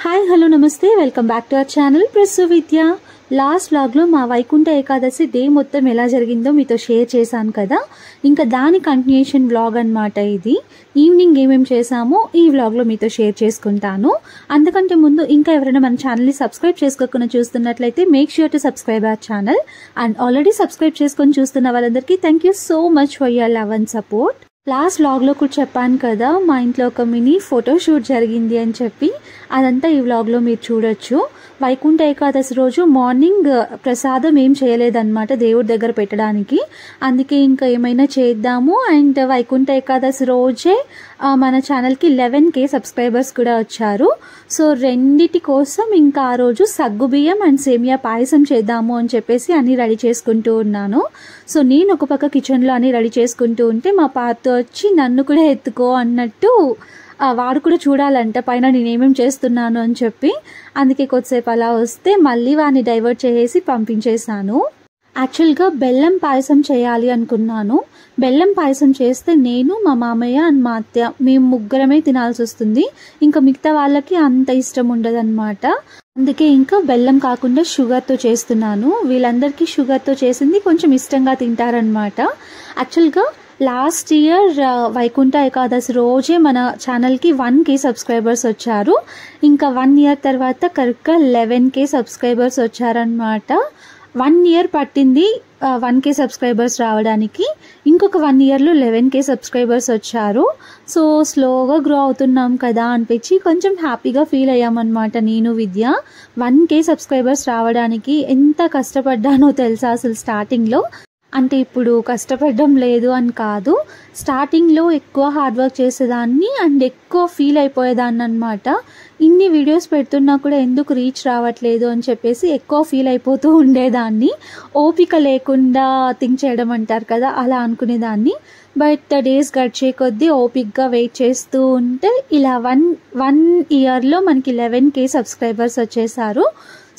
Hi hello నమస్తే welcome back to our channel Prasu Vidya. Last వ్లాగ్లో మా వైకుంఠ ఏకాదశి డే మొత్తం ఎలా జరిగిందో మీతో షేర్ చేశాను కదా. ఇంకా దాని కంటిన్యూషన్ వ్లాగ్ అనమాట ఇది. ఈవినింగ్ ఏమేమి చేశామో ఈ వ్లాగ్లో మీతో షేర్ చేసుకుంటాను. అంతకంటే ముందు ఇంకా ఎవరైనా మన ఛానల్ని సబ్స్క్రైబ్ చేసుకోకుండా చూస్తున్నట్లయితే make sure to subscribe our channel. And already subscribe చేసుకొని చూస్తున్న వాళ్ళందరికీ thank you so much for your love and support. Last వ్లాగ్లో కూడా చెప్పాను కదా, మా ఇంట్లో ఒక మినీ ఫోటోషూట్ జరిగింది అని చెప్పి. అదంతా ఈ వ్లాగ్లో మీరు చూడొచ్చు. వైకుంఠ ఏకాదశి రోజు మార్నింగ్ ప్రసాదం ఏం చేయలేదన్నమాట దేవుడి దగ్గర పెట్టడానికి. అందుకే ఇంకా ఏమైనా చేద్దాము. అండ్ వైకుంఠ ఏకాదశి రోజే మన ఛానల్కి 11K సబ్స్క్రైబర్స్ కూడా వచ్చారు. సో రెండిటి కోసం ఇంకా ఆ రోజు సగ్గుబియ్యం అండ్ సేమియా పాయసం చేద్దాము అని చెప్పేసి అన్నీ రెడీ చేసుకుంటూ ఉన్నాను. సో నేను ఒక పక్క కిచెన్లో అన్నీ రెడీ చేసుకుంటూ ఉంటే మా పాత వచ్చి నన్ను కూడా ఎత్తుకో అన్నట్టు వాడు కూడా చూడాలంట పైన నేనేమేమి చేస్తున్నాను అని చెప్పి. అందుకే కొద్దిసేపు అలా వస్తే మళ్ళీ వాడిని డైవర్ట్ చేసేసి పంపించేశాను. యాక్చువల్గా బెల్లం పాయసం చేయాలి అనుకున్నాను. బెల్లం పాయసం చేస్తే నేను, మా మామయ్య అండ్ మా అత్తయ్య మేము ముగ్గురమే తినాల్సి వస్తుంది. ఇంకా మిగతా వాళ్ళకి అంత ఇష్టం ఉండదన్నమాట. అందుకే ఇంకా బెల్లం కాకుండా షుగర్తో చేస్తున్నాను. వీళ్ళందరికీ షుగర్తో చేసింది కొంచెం ఇష్టంగా తింటారనమాట. యాక్చువల్గా లాస్ట్ ఇయర్ వైకుంఠ ఏకాదశి రోజే మన ఛానల్కి 1K సబ్స్క్రైబర్స్ వచ్చారు. ఇంకా 1 ఇయర్ తర్వాత కరెక్ట్గా 11K సబ్స్క్రైబర్స్ వచ్చారనమాట. 1 ఇయర్ పట్టింది 1K సబ్స్క్రైబర్స్ రావడానికి. ఇంకొక 1 ఇయర్లో 11K సబ్స్క్రైబర్స్ వచ్చారు. సో స్లోగా గ్రో అవుతున్నాం కదా అనిపించి కొంచెం హ్యాపీగా ఫీల్ అయ్యామన్నమాట నేను విద్య. 1K సబ్స్క్రైబర్స్ రావడానికి ఎంత కష్టపడ్డానో తెలుసా అసలు స్టార్టింగ్లో. అంటే ఇప్పుడు కష్టపడడం లేదు అని కాదు, స్టార్టింగ్లో ఎక్కువ హార్డ్ వర్క్ చేసేదాన్ని అండ్ ఎక్కువ ఫీల్ అయిపోయేదాన్ని అనమాట. ఇన్ని వీడియోస్ పెడుతున్నా కూడా ఎందుకు రీచ్ రావట్లేదు అని చెప్పేసి ఎక్కువ ఫీల్ అయిపోతూ ఉండేదాన్ని. ఓపిక లేకుండా థింక్ చేయడం అంటారు కదా, అలా అనుకునేదాన్ని. బట్ డేస్ గడిచే కొద్దీ ఓపిక్గా వెయిట్ చేస్తూ ఉంటే ఇలా వన్ ఇయర్లో మనకి 11K సబ్స్క్రైబర్స్ వచ్చేసారు.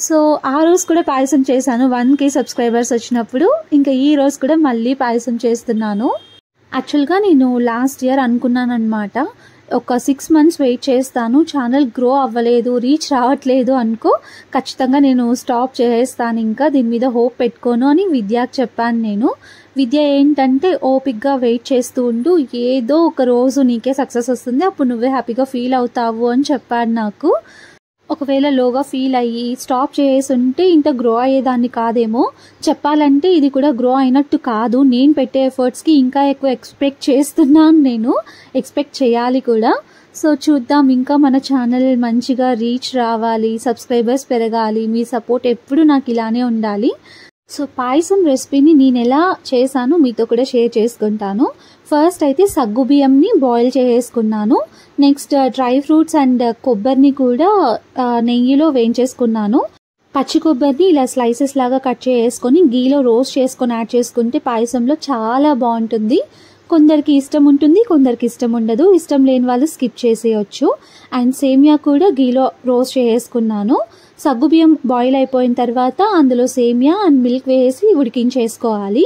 సో ఆ రోజు కూడా పాయసం చేశాను 1K సబ్స్క్రైబర్స్ వచ్చినప్పుడు. ఇంకా ఈ రోజు కూడా మళ్ళీ పాయసం చేస్తున్నాను. యాక్చువల్గా నేను లాస్ట్ ఇయర్ అనుకున్నాను అనమాట, ఒక 6 months వెయిట్ చేస్తాను, ఛానల్ గ్రో అవ్వలేదు, రీచ్ రావట్లేదు అనుకో, ఖచ్చితంగా నేను స్టాప్ చేసేస్తాను, ఇంకా దీని మీద హోప్ పెట్టుకోను అని విద్యకు చెప్పాను నేను. విద్య ఏంటంటే ఓపిక్గా వెయిట్ చేస్తూ ఉండు, ఏదో ఒక రోజు నీకే సక్సెస్ వస్తుంది, అప్పుడు నువ్వే హ్యాపీగా ఫీల్ అవుతావు అని చెప్పాడు నాకు. ఒకవేళ లోగా ఫీల్ అయ్యి స్టాప్ చేసి ఉంటే ఇంత గ్రో అయ్యేదాన్ని కాదేమో. చెప్పాలంటే ఇది కూడా గ్రో అయినట్టు కాదు. నేను పెట్టే ఎఫర్ట్స్కి ఇంకా ఎక్కువ ఎక్స్పెక్ట్ చేస్తున్నాను, నేను ఎక్స్పెక్ట్ చేయాలి కూడా. సో చూద్దాం, ఇంకా మన ఛానల్ మంచిగా రీచ్ రావాలి, సబ్స్క్రైబర్స్ పెరగాలి, మీ సపోర్ట్ ఎప్పుడు నాకు ఇలానే ఉండాలి. సో పాయసం రెసిపీని నేను ఎలా చేశాను మీతో కూడా షేర్ చేసుకుంటాను. ఫస్ట్ అయితే సగ్గుబియ్యంని బాయిల్ చేసేసుకున్నాను. నెక్స్ట్ డ్రై ఫ్రూట్స్ అండ్ కొబ్బరిని కూడా నెయ్యిలో వేయించేసుకున్నాను. పచ్చి కొబ్బరిని ఇలా స్లైసెస్ లాగా కట్ చేసుకొని గీలో రోస్ట్ చేసుకొని యాడ్ చేసుకుంటే పాయసంలో చాలా బాగుంటుంది. కొందరికి ఇష్టం ఉంటుంది, కొందరికి ఇష్టం ఉండదు. ఇష్టం లేని వాళ్ళు స్కిప్ చేసేయచ్చు. అండ్ సేమియా కూడా గీలో రోస్ట్ చేసుకున్నాను. సగ్గుబియ్యం బాయిల్ అయిపోయిన తర్వాత అందులో సేమియా అండ్ మిల్క్ వేసి ఉడికించేసుకోవాలి.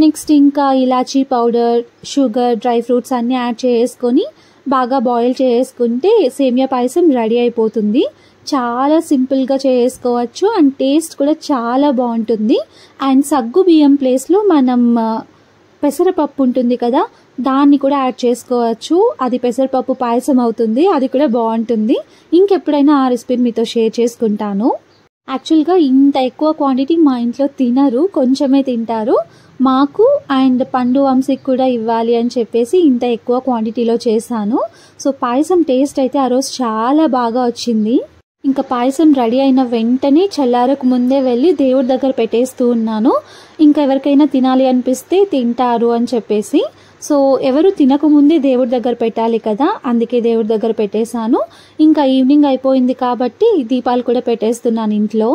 నెక్స్ట్ ఇంకా ఇలాచీ పౌడర్, షుగర్, డ్రై ఫ్రూట్స్ అన్నీ యాడ్ చేసుకొని బాగా బాయిల్ చేసుకుంటే సేమియా పాయసం రెడీ అయిపోతుంది. చాలా సింపుల్గా చేసుకోవచ్చు అండ్ టేస్ట్ కూడా చాలా బాగుంటుంది. అండ్ సగ్గుబియ్యం ప్లేస్లో మనం పెసరపప్పు ఉంటుంది కదా, దాన్ని కూడా యాడ్ చేసుకోవచ్చు. అది పెసరపప్పు పాయసం అవుతుంది, అది కూడా బాగుంటుంది. ఇంకెప్పుడైనా ఆ రెసిపీని మీతో షేర్ చేసుకుంటాను. యాక్చువల్గా ఇంత ఎక్కువ క్వాంటిటీ మా ఇంట్లో తినరు, కొంచెమే తింటారు. మాకు అండ్ పండు వంశీకి కూడా ఇవ్వాలి అని చెప్పేసి ఇంత ఎక్కువ క్వాంటిటీలో చేశాను. సో పాయసం టేస్ట్ అయితే ఆ రోజు చాలా బాగా వచ్చింది. ఇంకా పాయసం రెడీ అయిన వెంటనే చల్లారకు ముందే వెళ్ళి దేవుడి దగ్గర పెట్టేస్తూ ఉన్నాను. ఇంకా ఎవరికైనా తినాలి అనిపిస్తే తింటారు అని చెప్పేసి. సో ఎవరు తినకముందే దేవుడి దగ్గర పెట్టాలి కదా, అందుకే దేవుడి దగ్గర పెట్టేశాను. ఇంకా ఈవినింగ్ అయిపోయింది కాబట్టి దీపాలు కూడా పెట్టేస్తున్నాను ఇంట్లో.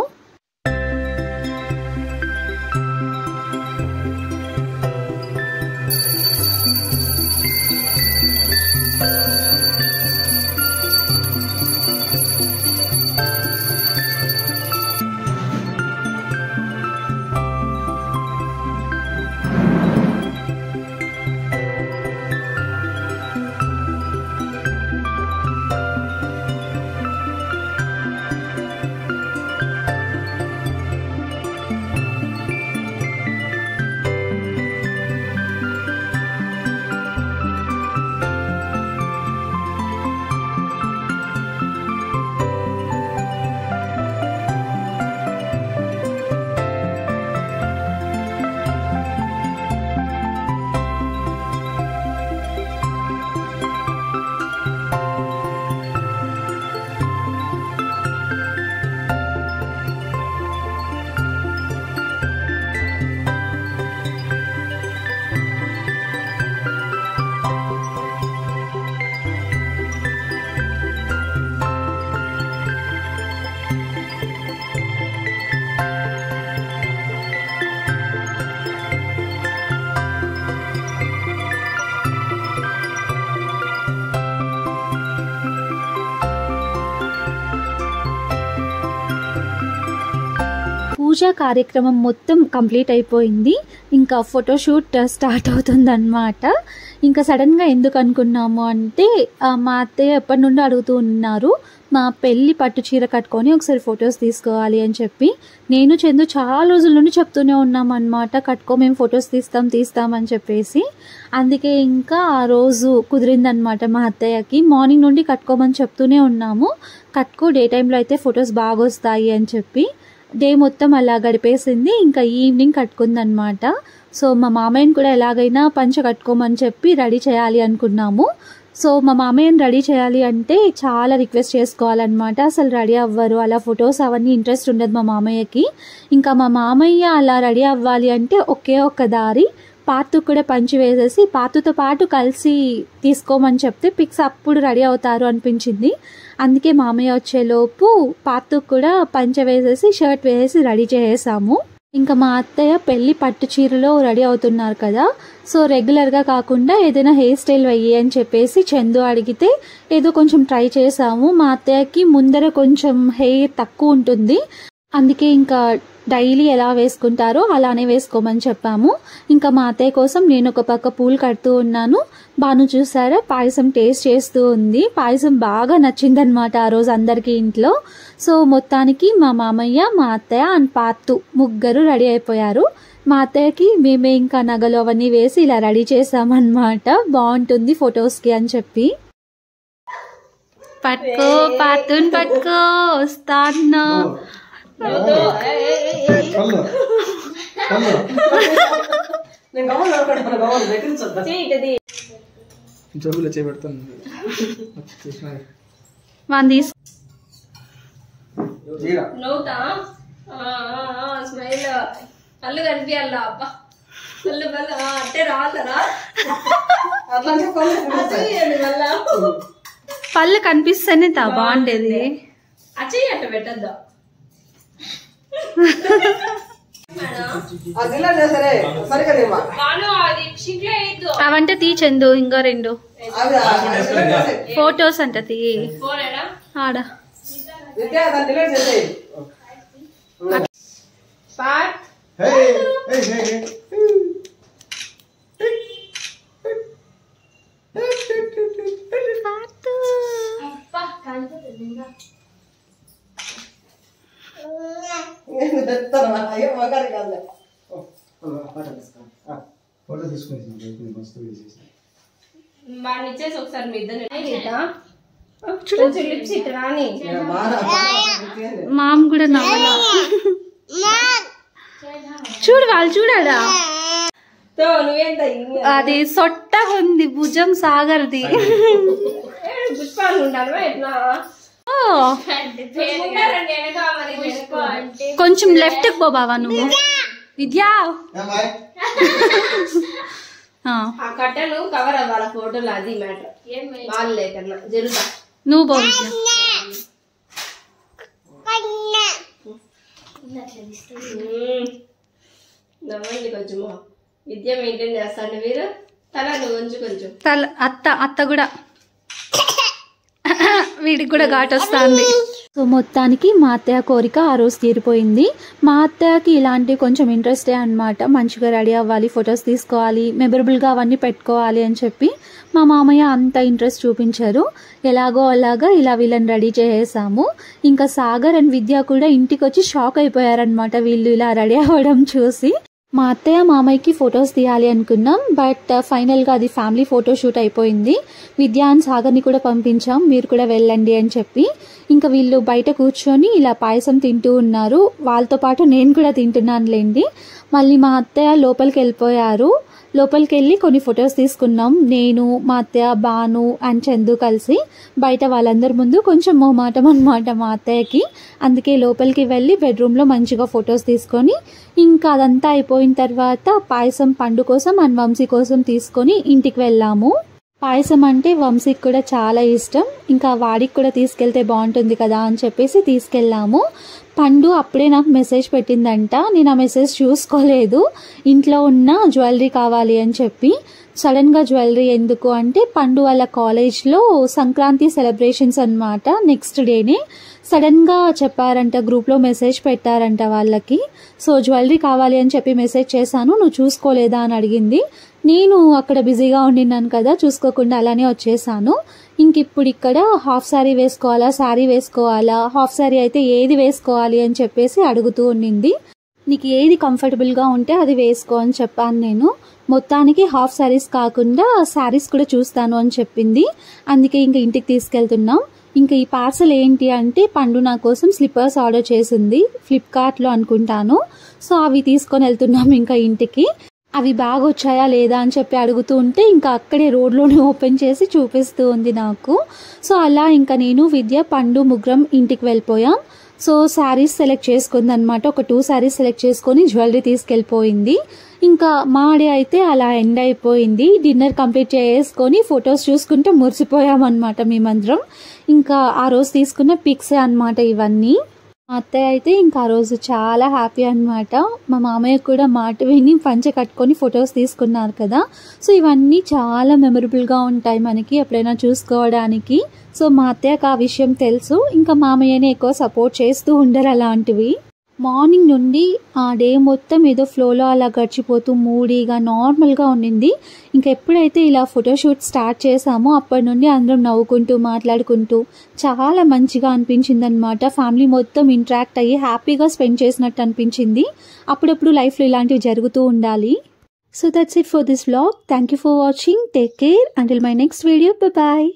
పూజ కార్యక్రమం మొత్తం కంప్లీట్ అయిపోయింది. ఇంకా ఫోటోషూట్ స్టార్ట్ అవుతుందన్నమాట. ఇంకా సడన్గా ఎందుకు అనుకున్నాము అంటే మా అత్తయ్య ఎప్పటి నుండో అడుగుతూ ఉన్నారు మా పెళ్ళి పట్టు చీర కట్టుకొని ఒకసారి ఫొటోస్ తీసుకోవాలి అని చెప్పి. నేను చందు చాలా రోజుల నుండి చెప్తూనే ఉన్నాం అన్నమాట, కట్టుకో మేము ఫొటోస్ తీస్తామని చెప్పేసి. అందుకే ఇంకా ఆ రోజు కుదిరిందనమాట మా అత్తయ్యకి. మార్నింగ్ నుండి కట్టుకోమని చెప్తూనే ఉన్నాము, కట్టుకో డే టైంలో అయితే ఫొటోస్ బాగా వస్తాయి అని చెప్పి. డే మొత్తం అలా గడిపేసింది. ఇంకా ఈవినింగ్ కట్టుకుందనమాట. సో మా మామయ్యని కూడా ఎలాగైనా పంచ కట్టుకోమని చెప్పి రెడీ చేయాలి అనుకున్నాము. సో మా మామయ్యని రెడీ చేయాలి అంటే చాలా రిక్వెస్ట్ చేసుకోవాలన్నమాట. అసలు రెడీ అవ్వరు, అలా ఫొటోస్ అవన్నీ ఇంట్రెస్ట్ ఉండదు మా మామయ్యకి. ఇంకా మా మామయ్య అలా రెడీ అవ్వాలి అంటే ఒకే ఒక్క దారి, పాతుకు కూడా పంచి వేసేసి పాతుతో పాటు కలిసి తీసుకోమని చెప్తే పిక్స్ అప్పుడు రెడీ అవుతారు అనిపించింది. అందుకే మామయ్య వచ్చేలోపు పాతుకు కూడా పంచ వేసేసి షర్ట్ వేసేసి రెడీ చేసేసాము. ఇంకా మా అత్తయ్య పెళ్లి పట్టు చీరలో రెడీ అవుతున్నారు కదా, సో రెగ్యులర్గా కాకుండా ఏదైనా హెయిర్ స్టైల్ వెయ్యి అని చెప్పేసి చందు అడిగితే ఏదో కొంచెం ట్రై చేసాము. మా అత్తయ్యకి ముందర కొంచెం హెయిర్ తక్కువ ఉంటుంది, అందుకే ఇంకా డైలీ ఎలా వేసుకుంటారో అలానే వేసుకోమని చెప్పాము. ఇంకా మా అత్తయ్య కోసం నేను ఒక పక్క పూలు కడుతూ ఉన్నాను. బాను చూసారా పాయసం టేస్ట్ చేస్తూ ఉంది. పాయసం బాగా నచ్చిందనమాట ఆ రోజు అందరికీ ఇంట్లో. సో మొత్తానికి మా మామయ్య, మా అత్తయ్య అండ్ పాతు ముగ్గురు రెడీ అయిపోయారు. మా అత్తయ్యకి మేమే ఇంకా నగలు అవన్నీ వేసి ఇలా రెడీ చేసామన్నమాట, బాగుంటుంది ఫొటోస్కి అని చెప్పి. పట్టుకో పాతుని పట్టుకో వస్తాను. జబ్బులు చేపెడతాను. పళ్ళు కనిపించాల అబ్బా, పళ్ళు పళ్ళు అంటే రాతరా పళ్ళు కనిపిస్తేనే బాగుండేది. అచ్చయ్య అట్ట పెట్టద్దా అవంటే తీ చందు, ఇంకో రెండు ఫోటోస్ అంట తీ ఆడ. వాడిని ఇచ్చేసి ఒకసారి మీ ఇద్దరు లిప్స్ ఇట్ రాని మామ్ కూడా నవ్వాలా చూడు, వాళ్ళు చూడాడా నువ్వేంత అది సొట్ట ఉంది భుజం సాగర్ది. పుష్పాలు ఉండాలి ఎట్లా కొంచెం లెఫ్ట్ కి పో బావా నువ్వు. విద్యా ఆ కట్టను కవర్ అవ్వాలి ఫోటోలు, అది మ్యాటర్. వాళ్ళు లేకన్నా జరుగుతా నువ్వు పో విద్య. నవ్వండి కొంచెం. విద్య మెయింటైన్ చేస్తాను మీరు. తల నువ్వు కొంచెం తల అత్త కూడా వీడికి కూడా ఘాట్ వస్తుంది. సో మొత్తానికి మా అత్తయ్య కోరిక ఆ రోజు తీరిపోయింది. మా అత్తయ్యకి ఇలాంటి కొంచెం ఇంట్రెస్టే అనమాట, మంచిగా రెడీ అవ్వాలి, ఫొటోస్ తీసుకోవాలి, మెమరబుల్గా అవన్నీ పెట్టుకోవాలి అని చెప్పి. మా మామయ్య అంత ఇంట్రెస్ట్ చూపించారు. ఎలాగో అలాగా ఇలా వీళ్ళని రెడీ చేసేసాము. ఇంకా సాగర్ అండ్ విద్య కూడా ఇంటికి వచ్చి షాక్ అయిపోయారనమాట వీళ్ళు ఇలా రెడీ అవ్వడం చూసి. మా అత్తయ్య మామయ్యకి ఫొటోస్ తీయాలి అనుకున్నాం, బట్ ఫైనల్గా అది ఫ్యామిలీ ఫోటోషూట్ అయిపోయింది. విద్యా అండ్ సాగర్ని కూడా పంపించాం, మీరు కూడా వెళ్ళండి అని చెప్పి. ఇంకా వీళ్ళు బయట కూర్చొని ఇలా పాయసం తింటూ ఉన్నారు. వాళ్ళతో పాటు నేను కూడా తింటున్నానులేండి. మళ్ళీ మా అత్తయ్య లోపలికి వెళ్ళిపోయారు. లోపలికి వెళ్ళి కొన్ని ఫొటోస్ తీసుకున్నాం, నేను, మా అత్తయ్య, బాను అండ్ చందు కలిసి. బయట వాళ్ళందరి ముందు కొంచెం మొహమాటం అనమాట మా అత్తయ్యకి, అందుకే లోపలికి వెళ్ళి బెడ్రూమ్లో మంచిగా ఫొటోస్ తీసుకొని ఇంకా అదంతా అయిపోయిన తర్వాత పాయసం పండు కోసం అండ్ వంశీ కోసం తీసుకొని ఇంటికి వెళ్ళాము. పాయసం అంటే వంశీకి కూడా చాలా ఇష్టం, ఇంకా వాడికి కూడా తీసుకెళ్తే బాగుంటుంది కదా అని చెప్పేసి తీసుకెళ్ళాము. పండు అప్పుడే నాకు మెసేజ్ పెట్టిందంట, నేను ఆ మెసేజ్ చూసుకోలేదు. ఇంట్లో ఉన్న జ్యువెలరీ కావాలి అని చెప్పి. సడన్గా జ్యువెలరీ ఎందుకు అంటే పండు వాళ్ళ కాలేజ్లో సంక్రాంతి సెలబ్రేషన్స్ అన్నమాట నెక్స్ట్ డేనే. సడన్గా చెప్పారంట, గ్రూప్లో మెసేజ్ పెట్టారంట వాళ్ళకి. సో జ్యువెలరీ కావాలి అని చెప్పి మెసేజ్ చేశాను, నువ్వు చూసుకోలేదా అని అడిగింది. నేను అక్కడ బిజీగా ఉండినాను కదా, చూసుకోకుండా అలానే వచ్చేసాను. ఇంక ఇప్పుడు ఇక్కడ హాఫ్ శారీ వేసుకోవాలా, శారీ వేసుకోవాలా, హాఫ్ శారీ అయితే ఏది వేసుకోవాలి అని చెప్పేసి అడుగుతూ ఉండింది. నీకు ఏది కంఫర్టబుల్గా ఉంటే అది వేసుకో అని చెప్పాను నేను. మొత్తానికి హాఫ్ శారీస్ కాకుండా శారీస్ కూడా చూస్తాను అని చెప్పింది. అందుకే ఇంక ఇంటికి తీసుకెళ్తున్నాం. ఇంకా ఈ పార్సల్ ఏంటి అంటే పండు నా కోసం స్లిప్పర్స్ ఆర్డర్ చేసింది ఫ్లిప్కార్ట్లో అనుకుంటాను. సో అవి తీసుకొని వెళ్తున్నాం ఇంకా ఇంటికి. అవి బాగా వచ్చాయా లేదా అని చెప్పి అడుగుతూ ఉంటే ఇంకా అక్కడే రోడ్లోనే ఓపెన్ చేసి చూపిస్తూ ఉంది నాకు. సో అలా ఇంకా నేను విద్య పండు ముగ్గురం ఇంటికి వెళ్ళిపోయాం. సో శారీస్ సెలెక్ట్ చేసుకుంది అనమాట. ఒక 2 శారీస్ సెలెక్ట్ చేసుకొని జ్యువెలరీ తీసుకెళ్ళిపోయింది. ఇంకా మా డే అయితే అలా ఎండ్ అయిపోయింది. డిన్నర్ కంప్లీట్ చేసుకొని ఫొటోస్ చూసుకుంటూ మురిసిపోయామన్నమాట మేమందరం. ఇంకా ఆ రోజు తీసుకున్న పిక్సే అనమాట ఇవన్నీ. మా అత్తయ్య అయితే ఇంకా ఆ రోజు చాలా హ్యాపీ అనమాట. మా మామయ్య కూడా మాట విని పంచ కట్టుకొని ఫొటోస్ తీసుకున్నారు కదా. సో ఇవన్నీ చాలా మెమరబుల్గా ఉంటాయి మనకి ఎప్పుడైనా చూసుకోవడానికి. సో మా అత్తయ్యకు ఆ విషయం తెలుసు. ఇంకా మామయ్యని ఎక్కువ సపోర్ట్ చేస్తూ ఉండరు అలాంటివి. మార్నింగ్ నుండి ఆ డే మొత్తం ఏదో ఫ్లోలో అలా గడిచిపోతూ మూడీగా నార్మల్గా ఉండింది. ఇంకా ఎప్పుడైతే ఇలా ఫోటోషూట్ స్టార్ట్ చేసామో అప్పటి నుండి అందరం నవ్వుకుంటూ మాట్లాడుకుంటూ చాలా మంచిగా అనిపించింది అనమాట. ఫ్యామిలీ మొత్తం ఇంటరాక్ట్ అయ్యి హ్యాపీగా స్పెండ్ చేసినట్టు అనిపించింది. అప్పుడప్పుడు లైఫ్లో ఇలాంటివి జరుగుతూ ఉండాలి. So that's it for this vlog. Thank you for watching. Take care until my next video. Bye.